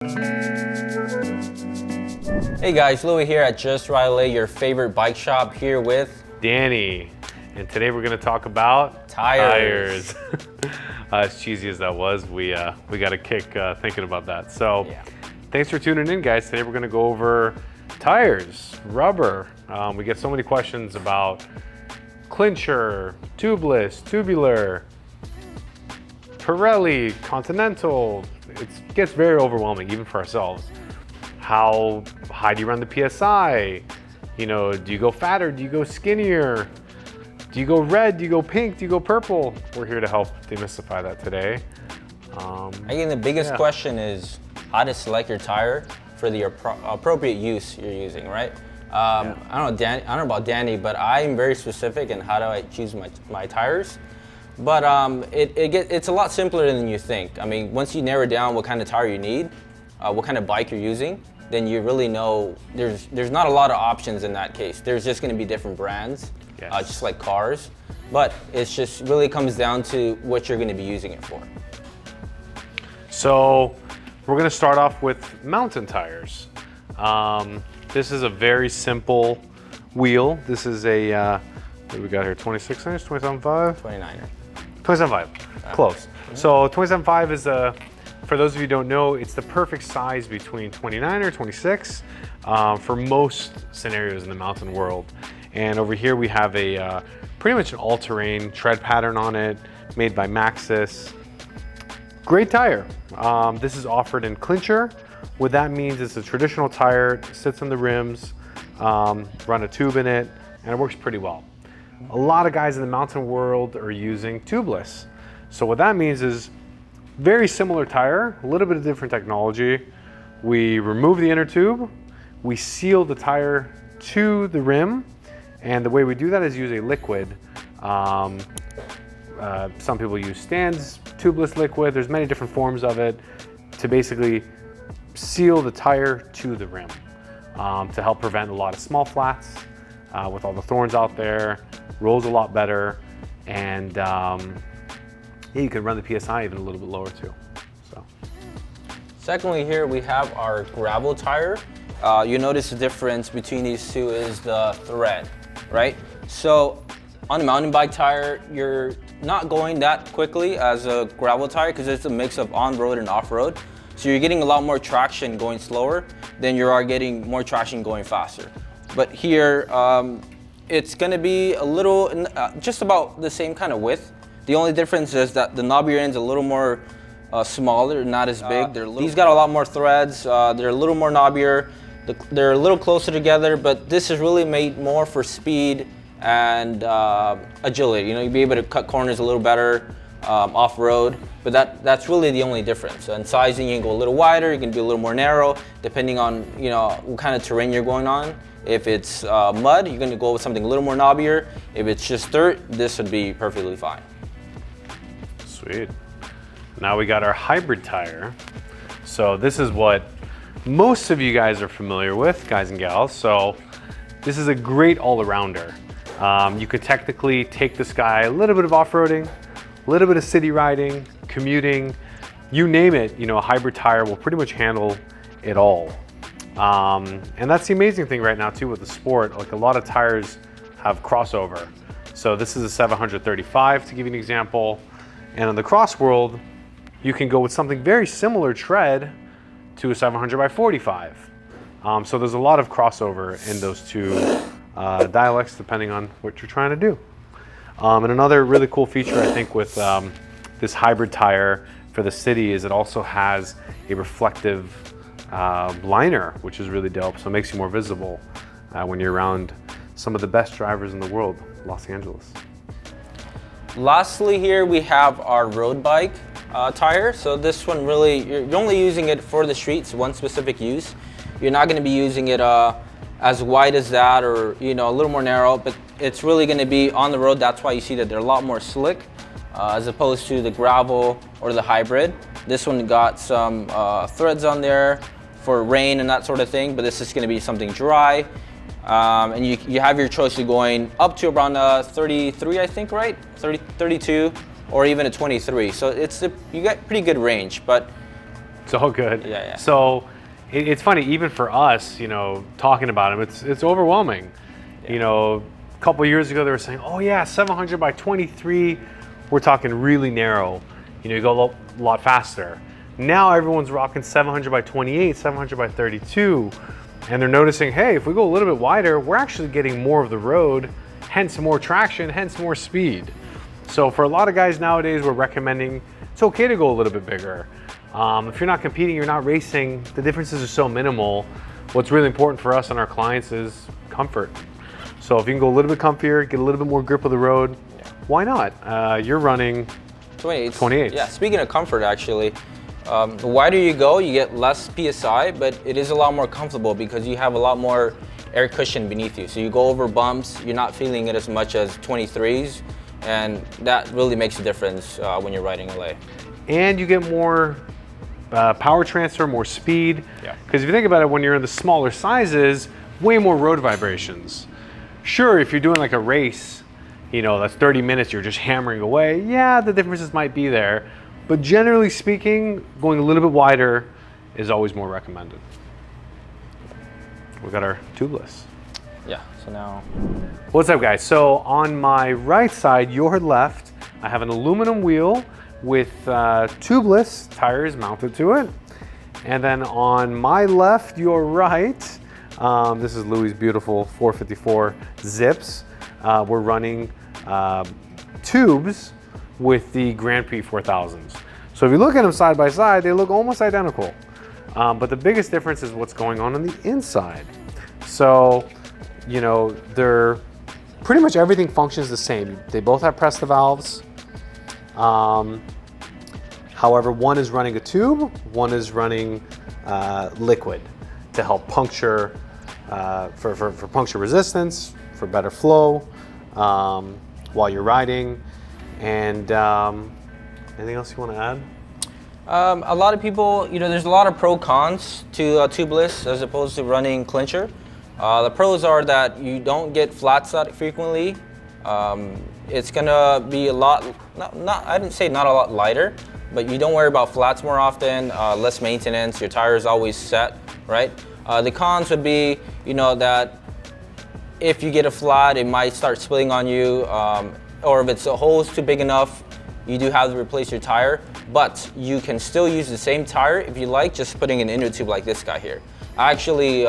Hey guys, Louis here at JRLA, your favorite bike shop, here with Danny. And today we're going to talk about tires. As cheesy as that was, we got a kick thinking about that. So Yeah. Thanks for tuning in, guys. Today we're going to go over tires, rubber. We get so many questions about Clincher, Tubeless, Tubular, Pirelli, Continental. It gets very overwhelming, even for ourselves. How high do you run the PSI? You know, do you go fatter? Do you go skinnier? Do you go red? Do you go pink? Do you go purple? We're here to help demystify that today. I think the biggest question is how to select your tire for the appropriate use you're using, right? I don't know about Danny, but I'm very specific in how do I choose my tires. But it's a lot simpler than you think. I mean, once you narrow down what kind of tire you need, what kind of bike you're using, then you really know there's not a lot of options in that case. There's just going to be different brands, just like cars. But it's just really comes down to what you're going to be using it for. So we're going to start off with mountain tires. This is a very simple wheel. This is a, what do we got here, 26 inch, 27.5? 29er. 27.5, close. So 27.5 is for those of you who don't know, it's the perfect size between 29 or 26 for most scenarios in the mountain world. And over here we have a pretty much an all-terrain tread pattern on it, made by Maxxis. Great tire. This is offered in Clincher. What that means is a traditional tire, sits on the rims, run a tube in it, and it works pretty well. A lot of guys in the mountain world are using tubeless. So what that means is very similar tire, a little bit of different technology. We remove the inner tube, we seal the tire to the rim, and the way we do that is use a liquid. Some people use Stan's tubeless liquid. There's many different forms of it to basically seal the tire to the rim to help prevent a lot of small flats with all the thorns out there. Rolls a lot better, and you can run the PSI even a little bit lower too. So. Secondly, here we have our gravel tire. You notice the difference between these two is the thread, right? So on a mountain bike tire, you're not going that quickly as a gravel tire because it's a mix of on-road and off-road. So you're getting a lot more traction going slower than you are getting more traction going faster. But here, it's going to be a little, just about the same kind of width. The only difference is that the knobbier end's a little more smaller, not as big. These got a lot more threads. They're a little more knobbier. They're a little closer together, but this is really made more for speed and agility. You know, you'll be able to cut corners a little better off-road, but that's really the only difference. And sizing, you can go a little wider, you can be a little more narrow, depending on, you know, what kind of terrain you're going on. If it's mud, you're going to go with something a little more knobbier. If it's just dirt, this would be perfectly fine. Sweet. Now we got our hybrid tire. So this is what most of you guys are familiar with, guys and gals. So this is a great all-arounder. You could technically take this guy a little bit of off-roading, a little bit of city riding, commuting, you name it. You know, a hybrid tire will pretty much handle it all. And that's the amazing thing right now too with the sport. Like, a lot of tires have crossover. So this is a 735 to give you an example. And in the cross world, you can go with something very similar tread to a 700 by 45. So there's a lot of crossover in those two dialects depending on what you're trying to do. And another really cool feature I think with this hybrid tire for the city is it also has a reflective liner, which is really dope. So it makes you more visible when you're around some of the best drivers in the world, Los Angeles. Lastly, here we have our road bike tire. So this one really, you're only using it for the streets, one specific use. You're not going to be using it as wide as that, or, you know, a little more narrow, but it's really going to be on the road. That's why you see that they're a lot more slick as opposed to the gravel or the hybrid. This one got some threads on there for rain and that sort of thing, but this is going to be something dry. And you have your choice of going up to around 33, I think, right? 32, or even a 23. So you get pretty good range. But It's all good. Yeah, yeah. So it's funny, even for us, you know, talking about them, it's overwhelming. Yeah. You know, a couple years ago they were saying, oh yeah, 700 by 23, we're talking really narrow. You know, you go a lot faster. Now everyone's rocking 700 by 28, 700 by 32, and they're noticing, hey, if we go a little bit wider, we're actually getting more of the road, hence more traction, hence more speed. So for a lot of guys nowadays, we're recommending it's okay to go a little bit bigger. If you're not competing, you're not racing, the differences are so minimal. What's really important for us and our clients is comfort. So if you can go a little bit comfier, get a little bit more grip of the road, why not? You're running 28. Yeah, speaking of comfort actually, the wider you go, you get less PSI, but it is a lot more comfortable because you have a lot more air cushion beneath you. So you go over bumps, you're not feeling it as much as 23s, and that really makes a difference when you're riding LA. And you get more power transfer, more speed. Yeah. Because if you think about it, when you're in the smaller sizes, way more road vibrations. Sure, if you're doing like a race, you know, that's 30 minutes, you're just hammering away, yeah, the differences might be there. But generally speaking, going a little bit wider is always more recommended. We got our tubeless. Yeah, so now. What's up guys? So on my right side, your left, I have an aluminum wheel with tubeless tires mounted to it. And then on my left, your right, this is Louis' beautiful 454 Zips. We're running tubes with the Grand Prix 4000s. So if you look at them side by side, they look almost identical. But the biggest difference is what's going on the inside. So, you know, they're pretty much everything functions the same. They both have press the valves. However, one is running a tube, one is running liquid to help puncture, for puncture resistance, for better flow while you're riding. And anything else you want to add? A lot of people, you know, there's a lot of pro cons to tubeless as opposed to running Clincher. The pros are that you don't get flats that frequently. It's gonna be a lot, I didn't say not a lot lighter, but you don't worry about flats more often, less maintenance, your tire is always set, right? The cons would be, you know, that if you get a flat, it might start spilling on you, or if the hole's too big enough, you do have to replace your tire, but you can still use the same tire if you like, just putting an inner tube like this guy here. I actually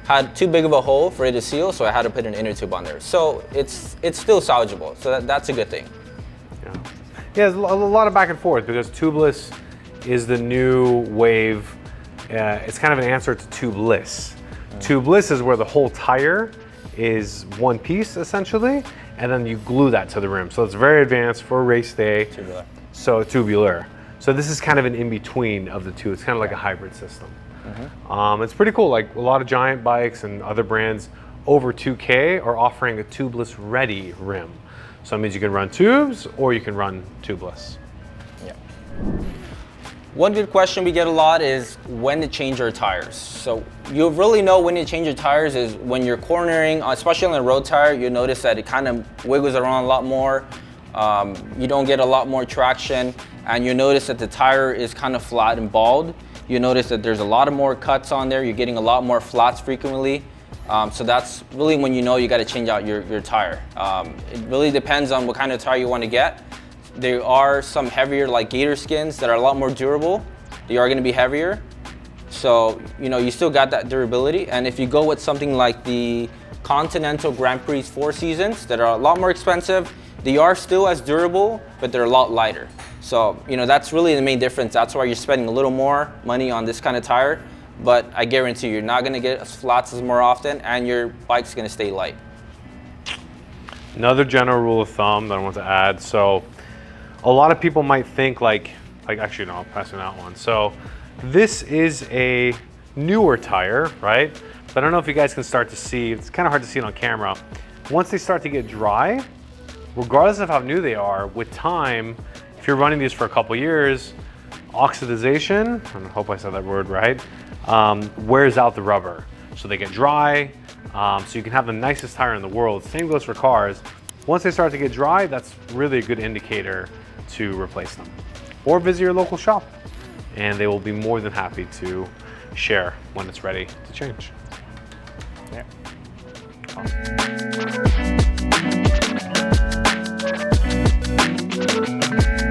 had too big of a hole for it to seal, so I had to put an inner tube on there. So it's still salvageable, so that's a good thing. Yeah, there's a lot of back and forth because tubeless is the new wave. It's kind of an answer to tubeless. Tubeless is where the whole tire is one piece essentially, and then you glue that to the rim. So it's very advanced for a race day. Tubular. So tubular. So this is kind of an in-between of the two. It's kind of like a hybrid system. It's pretty cool. Like a lot of giant bikes and other brands over 2K are offering a tubeless ready rim. So that means you can run tubes or you can run tubeless. Yeah. One good question we get a lot is when to change your tires. So you really know when to change your tires is when you're cornering, especially on a road tire, you'll notice that it kind of wiggles around a lot more. You don't get a lot more traction, and you notice that the tire is kind of flat and bald. You notice that there's a lot of more cuts on there. You're getting a lot more flats frequently. So that's really when you know you got to change out your tire. It really depends on what kind of tire you want to get. There are some heavier like gator skins that are a lot more durable. They are going to be heavier. So, you know, you still got that durability. And if you go with something like the Continental Grand Prix 4 Seasons that are a lot more expensive, they are still as durable, but they're a lot lighter. So, you know, that's really the main difference. That's why you're spending a little more money on this kind of tire. But I guarantee you're not going to get flats as more often, and your bike's going to stay light. Another general rule of thumb that I want to add. So a lot of people might think like actually no, I'll pass you that one. So this is a newer tire, right? But I don't know if you guys can start to see, it's kind of hard to see it on camera. Once they start to get dry, regardless of how new they are, with time, if you're running these for a couple years, oxidization, I hope I said that word right, wears out the rubber. So they get dry, so you can have the nicest tire in the world. Same goes for cars. Once they start to get dry, that's really a good indicator to replace them. Or visit your local shop and they will be more than happy to share when it's ready to change. Yeah. Awesome.